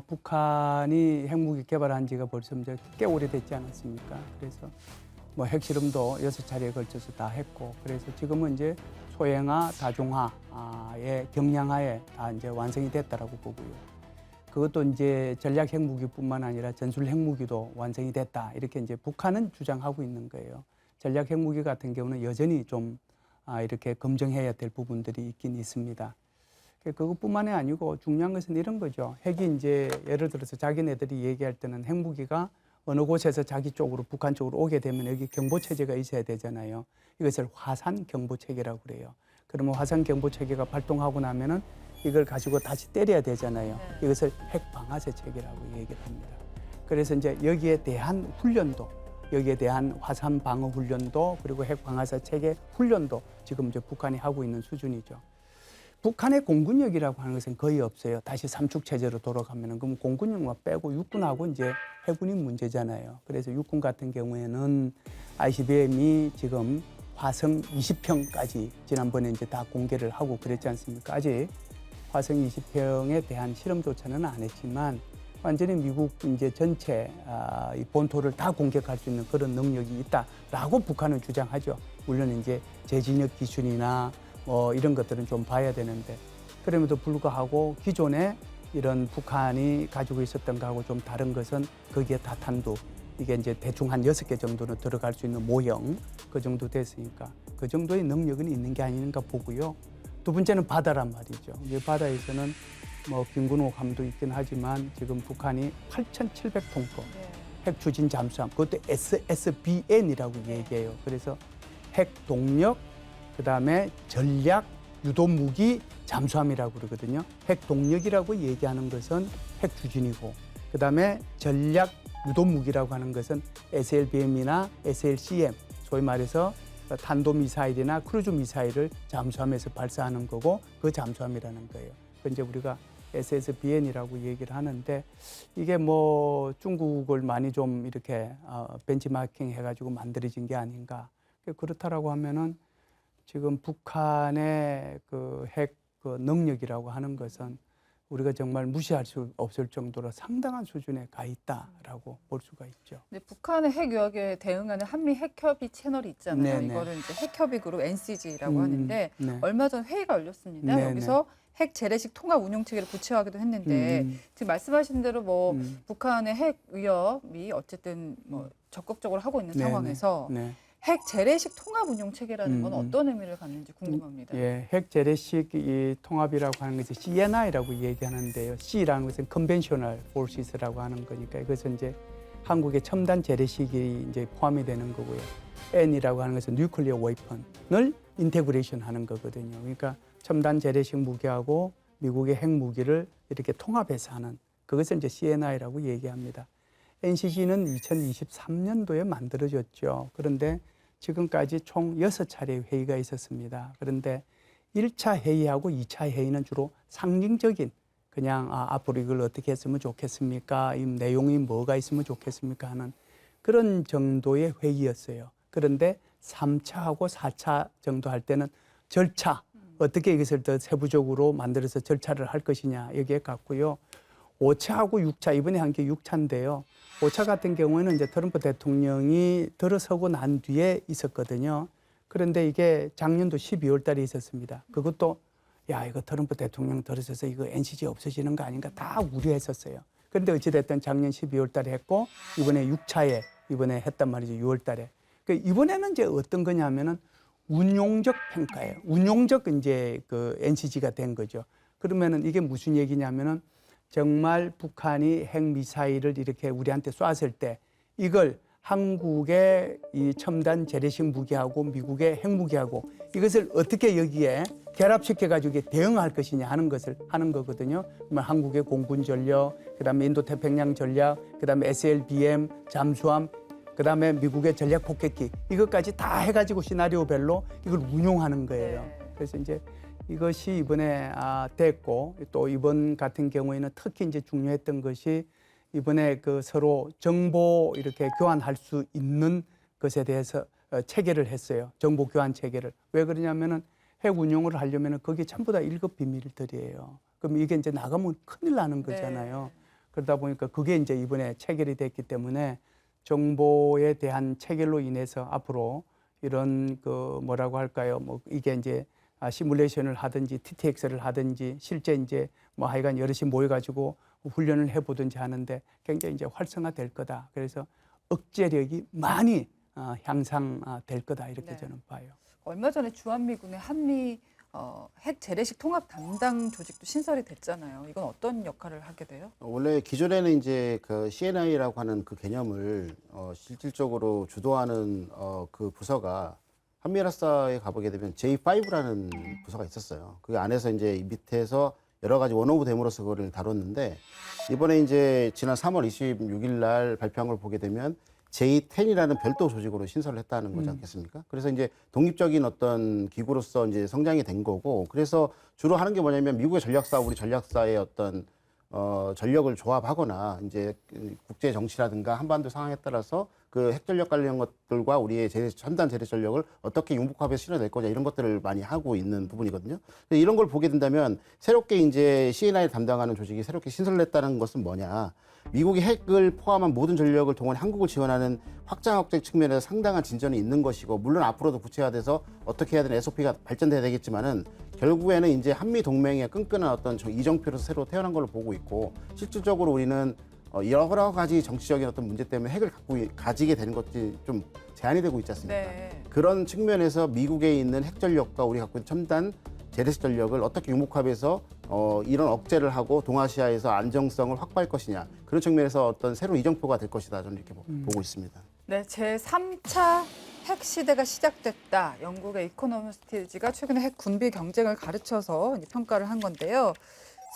북한이 핵무기 개발한 지가 벌써 이제 꽤 오래됐지 않았습니까? 그래서 뭐 핵실험도 6차례에 걸쳐서 다 했고, 그래서 지금은 이제 소형화, 다중화의 경량화에 다 이제 완성이 됐다라고 보고요. 그것도 이제 전략 핵무기뿐만 아니라 전술 핵무기도 완성이 됐다. 이렇게 이제 북한은 주장하고 있는 거예요. 전략 핵무기 같은 경우는 여전히 좀 이렇게 검증해야 될 부분들이 있긴 있습니다. 그것뿐만이 아니고 중요한 것은 이런 거죠. 핵이 이제 예를 들어서 자기네들이 얘기할 때는 핵무기가 어느 곳에서 자기 쪽으로 북한 쪽으로 오게 되면 여기 경보 체제가 있어야 되잖아요. 이것을 화산 경보 체계라고 그래요. 그러면 화산 경보 체계가 발동하고 나면은 이걸 가지고 다시 때려야 되잖아요. 네. 이것을 핵 방아쇠 체계라고 얘기를 합니다. 그래서 이제 여기에 대한 훈련도, 여기에 대한 화산 방어 훈련도, 그리고 핵 방아쇠 체계 훈련도 지금 이제 북한이 하고 있는 수준이죠. 북한의 공군력이라고 하는 것은 거의 없어요. 다시 삼축 체제로 돌아가면은 그럼 공군력만 빼고 육군하고 이제 해군이 문제잖아요. 그래서 육군 같은 경우에는 ICBM이 지금 화성 20평까지 지난번에 이제 다 공개를 하고 그랬지 않습니까? 아직 화성 20평에 대한 실험조차는 안 했지만 완전히 미국 이제 전체 이 본토를 다 공격할 수 있는 그런 능력이 있다라고 북한은 주장하죠. 물론 이제 재진역 기준이나 뭐 이런 것들은 좀 봐야 되는데 그럼에도 불구하고 기존에 이런 북한이 가지고 있었던 거하고 좀 다른 것은 거기에 다탄두 이게 이제 대충 한 6개 정도는 들어갈 수 있는 모형 그 정도 됐으니까 그 정도의 능력은 있는 게 아닌가 보고요. 두 번째는 바다란 말이죠. 이 바다에서는 뭐 김근호 함도 있긴 하지만 지금 북한이 8,700톤급 핵 추진 잠수함 그것도 SSBN이라고 얘기해요. 그래서 핵 동력 그다음에 전략 유도 무기 잠수함이라고 그러거든요. 핵 동력이라고 얘기하는 것은 핵 추진이고 그다음에 전략 유도 무기라고 하는 것은 SLBM이나 SLCM 소위 말해서 탄도미사일이나 크루즈 미사일을 잠수함에서 발사하는 거고 그 잠수함이라는 거예요. 그 이제 우리가 SSBN이라고 얘기를 하는데 이게 뭐 중국을 많이 좀 이렇게 벤치마킹 해가지고 만들어진 게 아닌가. 그렇다라고 하면은 지금 북한의 그 핵 그 능력이라고 하는 것은 우리가 정말 무시할 수 없을 정도로 상당한 수준에 가 있다라고 볼 수가 있죠. 근데 북한의 핵 유학에 대응하는 한미 핵협의 채널이 있잖아요. 네네. 이거를 이제 핵협의 그룹 NCG라고 하는데 네. 얼마 전 회의가 열렸습니다. 네네. 여기서 핵 재래식 통합 운용 체계를 구체화하기도 했는데 지금 말씀하신 대로 뭐 북한의 핵 위협이 어쨌든 뭐 적극적으로 하고 있는 네네. 상황에서 네. 핵 재래식 통합 운용 체계라는 건 어떤 의미를 갖는지 궁금합니다. 예, 핵 재래식 이 통합이라고 하는 것이 CNI라고 얘기하는데요. C라는 것은 Conventional Forces라고 하는 거니까 이것은 이제 한국의 첨단 재래식이 이제 포함이 되는 거고요. N이라고 하는 것은 Nuclear Weapon을 인테그레이션 하는 거거든요. 그러니까 첨단 재래식 무기하고 미국의 핵 무기를 이렇게 통합해서 하는 그것을 이제 CNI라고 얘기합니다. NCG는 2023년도에 만들어졌죠. 그런데 지금까지 총 6차례 회의가 있었습니다. 그런데 1차 회의하고 2차 회의는 주로 상징적인 그냥 앞으로 이걸 어떻게 했으면 좋겠습니까? 이 내용이 뭐가 있으면 좋겠습니까? 하는 그런 정도의 회의였어요. 그런데 3차하고 4차 정도 할 때는 절차, 어떻게 이것을 더 세부적으로 만들어서 절차를 할 것이냐 여기에 갔고요. 5차하고 6차, 이번에 한 게 6차인데요. 5차 같은 경우에는 이제 트럼프 대통령이 들어서고 난 뒤에 있었거든요. 그런데 이게 작년도 12월 달에 있었습니다. 그것도 야, 이거 트럼프 대통령 들어서서 이거 NCG 없어지는 거 아닌가 다 우려했었어요. 그런데 어찌됐든 작년 12월 달에 했고 이번에 6차에 이번에 했단 말이죠. 6월 달에. 그러니까 이번에는 이제 어떤 거냐면은 운용적 평가예요. 운용적 이제 그 NCG가 된 거죠. 그러면은 이게 무슨 얘기냐면은 정말 북한이 핵미사일을 이렇게 우리한테 쐈을 때 이걸 한국의 이 첨단 재래식 무기하고 미국의 핵무기하고 이것을 어떻게 여기에 결합시켜 가지고 대응할 것이냐 하는 것을 하는 거거든요. 그러면 한국의 공군 전력, 그다음에 인도 태평양 전략, 그다음에 SLBM 잠수함, 그다음에 미국의 전략 폭격기 이것까지 다 해가지고 시나리오별로 이걸 운용하는 거예요. 네. 그래서 이제 이것이 이번에 됐고 또 이번 같은 경우에는 특히 이제 중요했던 것이 이번에 그 서로 정보 이렇게 교환할 수 있는 것에 대해서 체계를 했어요. 정보 교환 체계를. 왜 그러냐면은 핵 운용을 하려면은 그게 전부 다 1급 비밀들이에요. 그럼 이게 이제 나가면 큰일 나는 거잖아요. 네. 그러다 보니까 그게 이제 이번에 체결이 됐기 때문에 정보에 대한 체결로 인해서 앞으로 이런 그 뭐라고 할까요? 뭐 이게 이제 시뮬레이션을 하든지 TTX를 하든지 실제 이제 뭐 하여간 여럿이 모여가지고 훈련을 해보든지 하는데 굉장히 이제 활성화될 거다. 그래서 억제력이 많이 향상될 거다 이렇게 네. 저는 봐요. 얼마 전에 주한미군의 한미 핵 재래식 통합 담당 조직도 신설이 됐잖아요. 이건 어떤 역할을 하게 돼요? 원래 기존에는 이제 그 CNI라고 하는 그 개념을 실질적으로 주도하는 그 부서가 한미라사에 가보게 되면 J5라는 부서가 있었어요. 그 안에서 이제 밑에서 여러 가지 원오브 됨으로써 그거를 다뤘는데 이번에 이제 지난 3월 26일 날 발표한 걸 보게 되면 J10이라는 별도 조직으로 신설을 했다는 거지 않겠습니까? 그래서 이제 독립적인 어떤 기구로서 이제 성장이 된 거고, 그래서 주로 하는 게 뭐냐면 미국의 전략사, 우리 전략사의 어떤 전력을 조합하거나 이제 국제 정치라든가 한반도 상황에 따라서 그 핵전력 관련 것들과 우리의 첨단 재래 전력을 어떻게 융복합해서 실어낼 거냐 이런 것들을 많이 하고 있는 부분이거든요. 이런 걸 보게 된다면 새롭게 이제 CNI를 담당하는 조직이 새롭게 신설됐다는 것은 뭐냐? 미국이 핵을 포함한 모든 전력을 동원해 한국을 지원하는 확장 억제 측면에서 상당한 진전이 있는 것이고, 물론 앞으로도 구체화돼서 어떻게 해야 되는 SOP가 발전돼야 되겠지만은 결국에는 이제 한미 동맹의 끈끈한 어떤 이정표로서 새로 태어난 걸로 보고 있고, 실질적으로 우리는 여러 가지 정치적인 어떤 문제 때문에 핵을 가지게 되는 것이 좀 제한이 되고 있지 않습니까? 네. 그런 측면에서 미국에 있는 핵 전력과 우리 갖고 있는 첨단 재래식 전력을 어떻게 융복합해서 이런 억제를 하고 동아시아에서 안정성을 확보할 것이냐, 그런 측면에서 어떤 새로운 이정표가 될 것이다, 저는 이렇게 보고 있습니다. 네, 제3차 핵 시대가 시작됐다. 영국의 이코노미스트지가 최근에 핵 군비 경쟁을 가르쳐서 이제 평가를 한 건데요.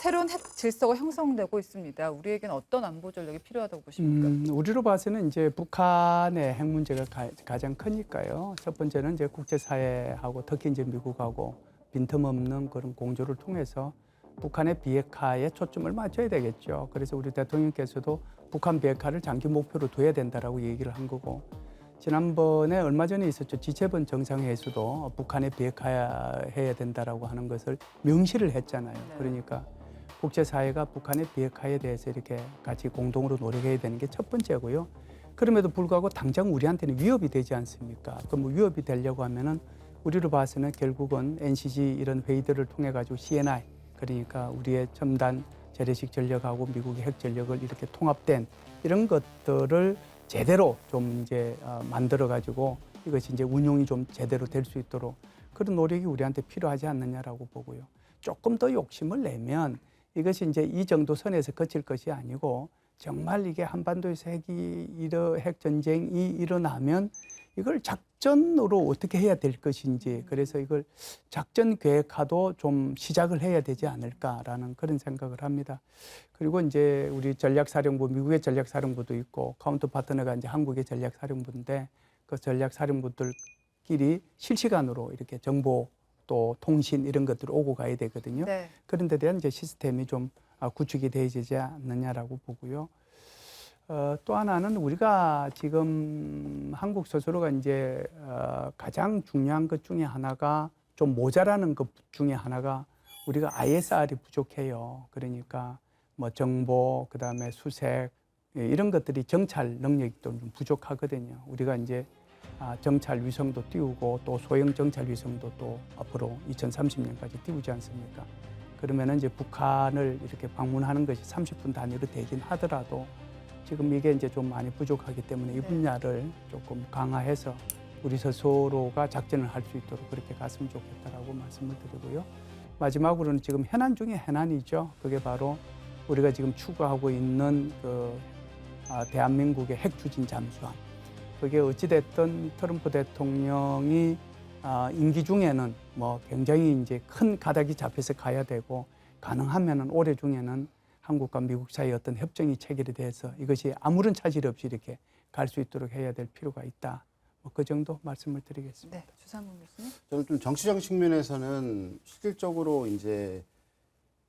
새로운 핵 질서가 형성되고 있습니다. 우리에게는 어떤 안보 전력이 필요하다고 보십니까? 우리로 봐서는 이제 북한의 핵 문제가 가장 크니까요. 첫 번째는 이제 국제사회하고 특히 이제 미국하고 빈틈없는 그런 공조를 통해서 북한의 비핵화에 초점을 맞춰야 되겠죠. 그래서 우리 대통령께서도 북한 비핵화를 장기 목표로 둬야 된다라고 얘기를 한 거고, 지난번에 얼마 전에 있었죠. G7 정상회의에서도 북한의 비핵화해야 된다라고 하는 것을 명시를 했잖아요. 네. 그러니까 국제사회가 북한의 비핵화에 대해서 이렇게 같이 공동으로 노력해야 되는 게 첫 번째고요. 그럼에도 불구하고 당장 우리한테는 위협이 되지 않습니까? 그럼 뭐 위협이 되려고 하면은 우리로 봐서는 결국은 NCG 이런 회의들을 통해 가지고 CNI, 그러니까 우리의 첨단 재래식 전력하고 미국의 핵 전력을 이렇게 통합된 이런 것들을 제대로 좀 이제 만들어 가지고 이것이 이제 운용이 좀 제대로 될 수 있도록 그런 노력이 우리한테 필요하지 않느냐라고 보고요. 조금 더 욕심을 내면 이것이 이제 이 정도 선에서 그칠 것이 아니고, 정말 이게 한반도에서 핵 전쟁이 일어나면 이걸 작전으로 어떻게 해야 될 것인지, 그래서 이걸 작전 계획화도 좀 시작을 해야 되지 않을까라는 그런 생각을 합니다. 그리고 이제 우리 전략사령부, 미국의 전략사령부도 있고 카운터 파트너가 이제 한국의 전략사령부인데, 그 전략사령부들끼리 실시간으로 이렇게 정보 또 통신 이런 것들을 오고 가야 되거든요. 네. 그런 데 대한 이제 시스템이 좀 구축이 되어지지 않느냐라고 보고요. 또 하나는 우리가 지금 한국 스스로가 이제 가장 중요한 것 중에 하나가, 좀 모자라는 것 중에 하나가 우리가 ISR이 부족해요. 그러니까 뭐 정보, 그다음에 수색 이런 것들이 정찰 능력도 좀 부족하거든요. 우리가 이제 정찰 위성도 띄우고 또 소형 정찰 위성도 또 앞으로 2030년까지 띄우지 않습니까? 그러면은 이제 북한을 이렇게 방문하는 것이 30분 단위로 되긴 하더라도 지금 이게 이제 좀 많이 부족하기 때문에 이 분야를 조금 강화해서 우리 스스로가 작전을 할 수 있도록 그렇게 갔으면 좋겠다라고 말씀을 드리고요. 마지막으로는 지금 현안 중에 현안이죠. 그게 바로 우리가 지금 추구하고 있는 대한민국의 핵 추진 잠수함. 그게 어찌됐든 트럼프 대통령이 임기 중에는 뭐 굉장히 이제 큰 가닥이 잡혀서 가야 되고 가능하면은 올해 중에는 한국과 미국 사이의 어떤 협정이 체결이 돼서 이것이 아무런 차질 없이 이렇게 갈 수 있도록 해야 될 필요가 있다. 뭐 그 정도 말씀을 드리겠습니다. 네, 주상훈 교수님. 저는 좀 정치적인 측면에서는 실질적으로 이제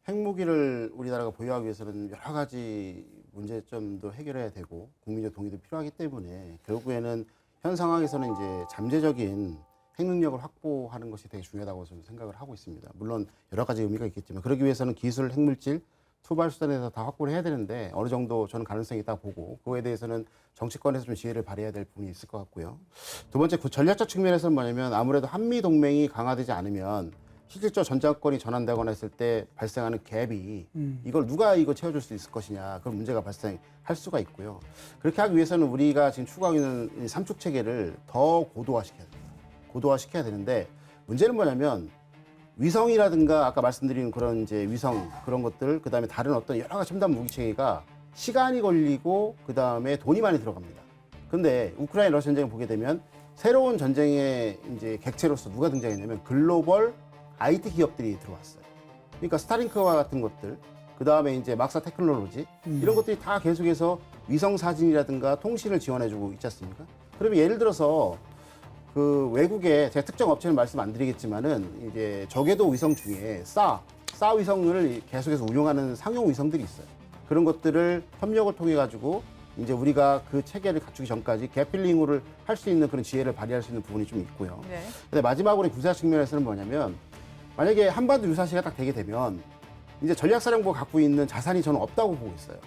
핵무기를 우리나라가 보유하기 위해서는 여러 가지 문제점도 해결해야 되고 국민적 동의도 필요하기 때문에 결국에는 현 상황에서는 이제 잠재적인 핵 능력을 확보하는 것이 되게 중요하다고 저는 생각을 하고 있습니다. 물론 여러 가지 의미가 있겠지만 그러기 위해서는 기술, 핵물질, 투발 수단에서 다 확보를 해야 되는데 어느 정도 저는 가능성이 있다고 보고 그거에 대해서는 정치권에서 좀 지혜를 발휘해야 될 부분이 있을 것 같고요. 두 번째 전략적 측면에서는 뭐냐면 아무래도 한미 동맹이 강화되지 않으면 실질적 전장권이 전환되거나 했을 때 발생하는 갭이 이걸 누가 이거 채워줄 수 있을 것이냐 그런 문제가 발생할 수가 있고요. 그렇게 하기 위해서는 우리가 지금 추구하고 있는 이 삼축 체계를 더 고도화시켜야 됩니다. 고도화시켜야 되는데 문제는 뭐냐면 위성이라든가 아까 말씀드린 그런 이제 위성 그런 것들 그다음에 다른 어떤 여러 가지 첨단 무기 체계가 시간이 걸리고 그다음에 돈이 많이 들어갑니다. 근데 우크라이나 러시아 전쟁을 보게 되면 새로운 전쟁의 이제 객체로서 누가 등장했냐면 글로벌 IT 기업들이 들어왔어요. 그러니까 스타링크와 같은 것들, 그 다음에 이제 막사 테크놀로지 이런 것들이 다 계속해서 위성 사진이라든가 통신을 지원해주고 있지 않습니까? 그러면 예를 들어서 그 외국의 제가 특정 업체는 말씀 안 드리겠지만은 이제 저궤도 위성 중에 사 위성을 계속해서 운용하는 상용 위성들이 있어요. 그런 것들을 협력을 통해 가지고 이제 우리가 그 체계를 갖추기 전까지 갭필링을 할 수 있는 그런 지혜를 발휘할 수 있는 부분이 좀 있고요. 네. 근데 마지막으로 군사 측면에서는 뭐냐면 만약에 한반도 유사시가 딱 되게 되면 이제 전략사령부가 갖고 있는 자산이 저는 없다고 보고 있어요.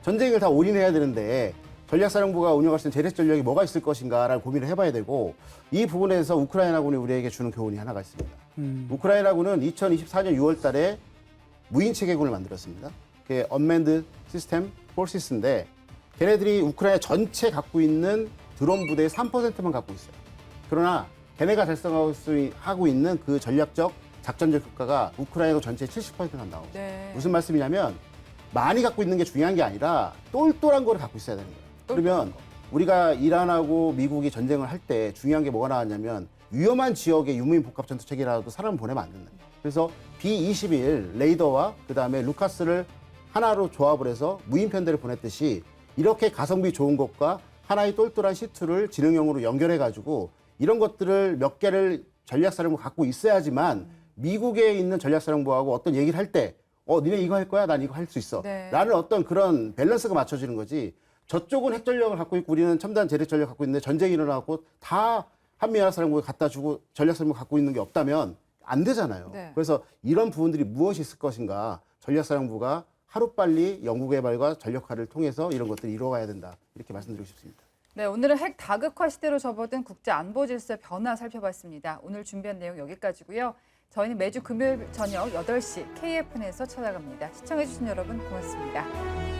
전쟁을 다 올인해야 되는데 전략사령부가 운영할 수 있는 재래식 전력이 뭐가 있을 것인가를 고민을 해봐야 되고 이 부분에 대해서 우크라이나군이 우리에게 주는 교훈이 하나가 있습니다. 우크라이나군은 2024년 6월 달에 무인체계군을 만들었습니다. 그게 Unmanned System Forces인데 걔네들이 우크라이나 전체 갖고 있는 드론 부대의 3%만 갖고 있어요. 그러나 걔네가 달성하고 있는 그 전략적 작전적 효과가 우크라이나 전체의 70%가 나오고 네. 무슨 말씀이냐면 많이 갖고 있는 게 중요한 게 아니라 똘똘한 거를 갖고 있어야 되는 거예요. 그러면 우리가 이란하고 미국이 전쟁을 할 때 중요한 게 뭐가 나왔냐면 위험한 지역에 유무인 복합 전투 체계라도 사람을 보내면 안 된다. 그래서 B-21 레이더와 그다음에 루카스를 하나로 조합을 해서 무인 편대를 보냈듯이 이렇게 가성비 좋은 것과 하나의 똘똘한 C2를 지능형으로 연결해 가지고 이런 것들을 몇 개를 전략사령부 갖고 있어야지만 미국에 있는 전략사령부하고 어떤 얘기를 할 때 니네 이거 할 거야? 난 이거 할 수 있어. 네. 라는 어떤 그런 밸런스가 맞춰지는 거지. 저쪽은 핵전력을 갖고 있고 우리는 첨단 재래전력 갖고 있는데 전쟁이 일어나고 다 한미연합사령부에 갖다 주고 전략사령부 갖고 있는 게 없다면 안 되잖아요. 네. 그래서 이런 부분들이 무엇이 있을 것인가 전략사령부가 하루빨리 연구개발과 전력화를 통해서 이런 것들을 이루어가야 된다. 이렇게 말씀드리고 싶습니다. 네, 오늘은 핵 다극화 시대로 접어든 국제 안보 질서의 변화 살펴봤습니다. 오늘 준비한 내용 여기까지고요. 저희는 매주 금요일 저녁 8시 KFN에서 찾아갑니다. 시청해주신 여러분 고맙습니다.